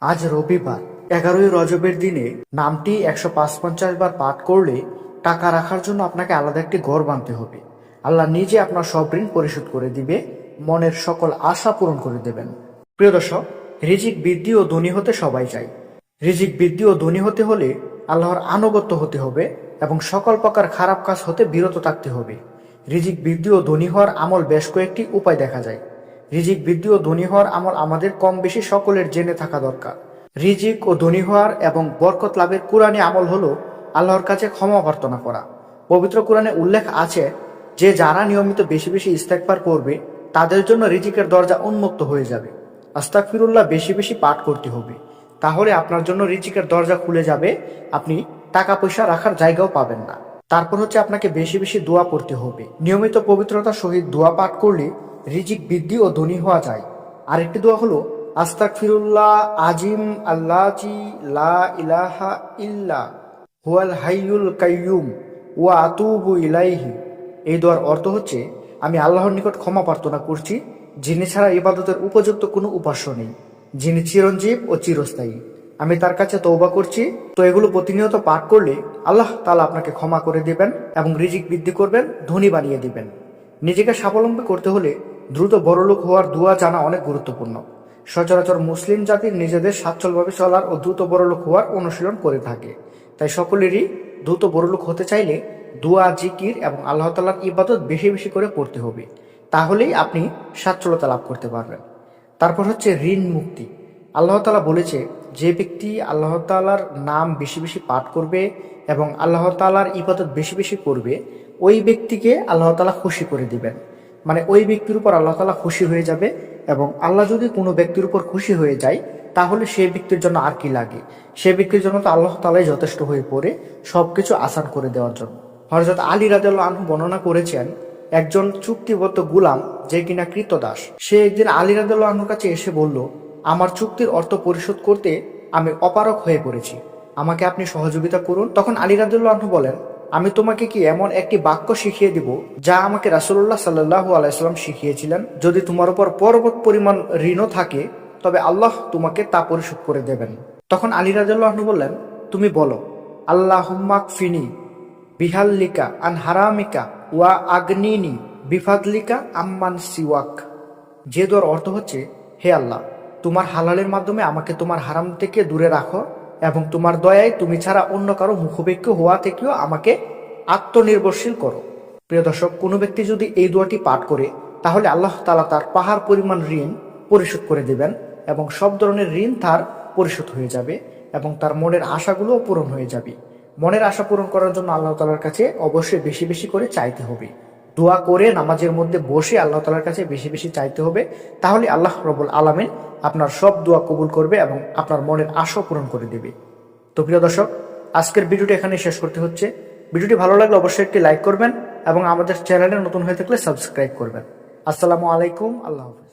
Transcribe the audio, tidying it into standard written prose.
আজ রবিবার 11ই রজবের দিনে নামটি 155 বার পাঠ করলে টাকা রাখার জন্য আপনাকে আলাদা একটি ঘর বাঁধতে হবে। আল্লাহ নিজে আপনার সব ঋণ পরিশোধ করে দিবে, মনের সকল আশা পূরণ করে দেবেন। প্রিয় দর্শক, রিজিক বৃদ্ধি ও ধনী হতে সবাই চায়। রিজিক বৃদ্ধি ও ধনী হতে হলে আল্লাহর আনুগত্য হতে হবে এবং সকল প্রকার খারাপ কাজ হতে বিরত থাকতে হবে। রিজিক বৃদ্ধি ও ধনী হওয়ার আমল বেশ কয়েকটি উপায় দেখা যায়। রিজিক বৃদ্ধি ও ধনী হওয়ার আমল আমাদের কম বেশি সকলের জেনে থাকা দরকার। রিজিক ও ধনী হওয়ার এবং বরকত লাভের কুরআনী আমল হলো আল্লাহর কাছে ক্ষমা প্রার্থনা করা। পবিত্র কুরআনে উল্লেখ আছে যে যারা নিয়মিত বেশি বেশি ইস্তেগফার করবে তাদের জন্য রিজিকের দরজা উন্মুক্ত হয়ে যাবে। আস্তাগফিরুল্লাহ বেশি বেশি পাঠ করতে হবে, তাহলে আপনার জন্য রিজিকের দরজা খুলে যাবে, আপনি টাকা পয়সা রাখার জায়গাও পাবেন না। তারপর হচ্ছে আপনাকে বেশি বেশি দোয়া পড়তে হবে। নিয়মিত পবিত্রতার সহিত দোয়া পাঠ করলে রিজিক বৃদ্ধি ও ধনী হওয়া যায়। আরেকটি দোয়া হলো আস্তাগফিরুল্লাহ আজিম আল্লাজি লা ইলাহা ইল্লা হুয়াল হাইয়ুল কাইয়ুম ওয়া আতুবু ইলাইহি। এই দোয়ার অর্থ হচ্ছে, আমি আল্লাহর নিকট ক্ষমা প্রার্থনা করছি, যিনি ছাড়া ইবাদতের উপযুক্ত কোনো উপাস্য নেই, যিনি চিরঞ্জীব ও চিরস্থায়ী। আমি তার কাছে তওবা করছি। তো এগুলো প্রতিনিয়ত পাঠ করলে আল্লাহ তাআলা আপনাকে ক্ষমা করে দিবেন এবং রিজিক বৃদ্ধি করবেন, ধনী বানিয়ে দিবেন। নিজেকে স্বাবলম্বী করতে হলে দ্রুত বড়লোক হওয়ার দোয়া জানা অনেক গুরুত্বপূর্ণ। সচরাচর মুসলিম জাতির নিজেদের সচ্ছলভাবে চলার ও দ্রুত বড়লোক হওয়ার অনুশীলন করে থাকে। তাই সকলেরই দ্রুত বড়লোক হতে চাইলে দোয়া, জিকির এবং আল্লাহ তাআলার ইবাদত বেশি বেশি করে পড়তে হবে, তাহলেই আপনি সচ্ছলতা লাভ করতে পারবেন। তারপর হচ্ছে ঋণ মুক্তি। আল্লাহ তাআলা বলেছে, যে ব্যক্তি আল্লাহ তাআলার নাম বেশি বেশি পাঠ করবে এবং আল্লাহ তাআলার ইবাদত বেশি বেশি করবে, ওই ব্যক্তিকে আল্লাহ তাআলা খুশি করে দিবেন। মানে ওই ব্যক্তির উপর আল্লাহ তাআলা খুশি হয়ে যাবে, এবং আল্লাহ যদি কোনো ব্যক্তির উপর খুশি হয়ে যায় তাহলে সেই ব্যক্তির জন্য আর কি লাগে? সে ব্যক্তির জন্য তো আল্লাহ তাআলাই যথেষ্ট হয়ে পড়ে সবকিছু আসান করে দেওয়ার জন্য। হযরত আলী রাদিয়াল্লাহু আনহু বর্ণনা করেছেন, একজন চুক্তিবদ্ধ গোলাম যে কিনা কৃতদাস, সে একদিন আলী রাদিয়াল্লাহু আনহুর কাছে এসে বলল, আমার চুক্তির অর্থ পরিশোধ করতে আমি অপারগ হয়ে পড়েছি, আমাকে আপনি সহযোগিতা করুন। তখন আলী রাদিয়াল্লাহু আনহু বলেন, আমি তোমাকে কি এমন একটি বাক্য শিখিয়ে দিব যা আমাকে রাসূলুল্লাহ সাল্লাল্লাহু আলাইহি সাল্লাম শিখিয়েছিলেন? যদি তোমার উপর পর্বত পরিমাণ ঋণও থাকে তবে আল্লাহ তোমাকে তা পরিশোধ করে দেবেন। তখন আলী রাদিয়াল্লাহু আনহু বললেন, তুমি বলো, আল্লাহুম্মা কফিনি বিহাল্লিকা আন হারামিকা ওয়া আগনিনি বিফাদলিকা আম্মান সিওয়াক। যে দোয়ার অর্থ হচ্ছে, হে আল্লাহ, তোমার হালালের মাধ্যমে আমাকে তোমার হারাম থেকে দূরে রাখো এবং তোমার দয়ায় তুমি ছাড়া অন্য কারো মুখবিক্ষ হওয়া থেকেও আমাকে আত্মনির্ভরশীল করো। প্রিয় দর্শক, কোনো ব্যক্তি যদি এই দোয়াটি পাঠ করে তাহলে আল্লাহ তাআলা তার পাহাড় পরিমাণ ঋণ পরিশোধ করে দেবেন এবং সব ধরনের ঋণ তার পরিশোধ হয়ে যাবে এবং তার মনের আশাগুলোও পূরণ হয়ে যাবে। মনের আশা পূরণ করার জন্য আল্লাহ তাআলার কাছে অবশ্যই বেশি বেশি করে চাইতে হবে। দোয়া করে নামাজের মধ্যে বসে আল্লাহ তাআলার কাছে বেশি বেশি চাইতে হবে, তাহলে আল্লাহ রব্বুল আলামিন আপনার সব দোয়া কবুল করবে এবং আপনার মনের আশা পূরণ করে দেবে। তো প্রিয় দর্শক, আজকের ভিডিওটি এখানে শেষ করতে হচ্ছে। ভিডিওটি ভালো লাগলে অবশ্যই একটি লাইক করবেন এবং আমাদের চ্যানেলে নতুন হয়ে থাকলে সাবস্ক্রাইব করবেন। আসসালামু আলাইকুম, আল্লাহ হাফেজ।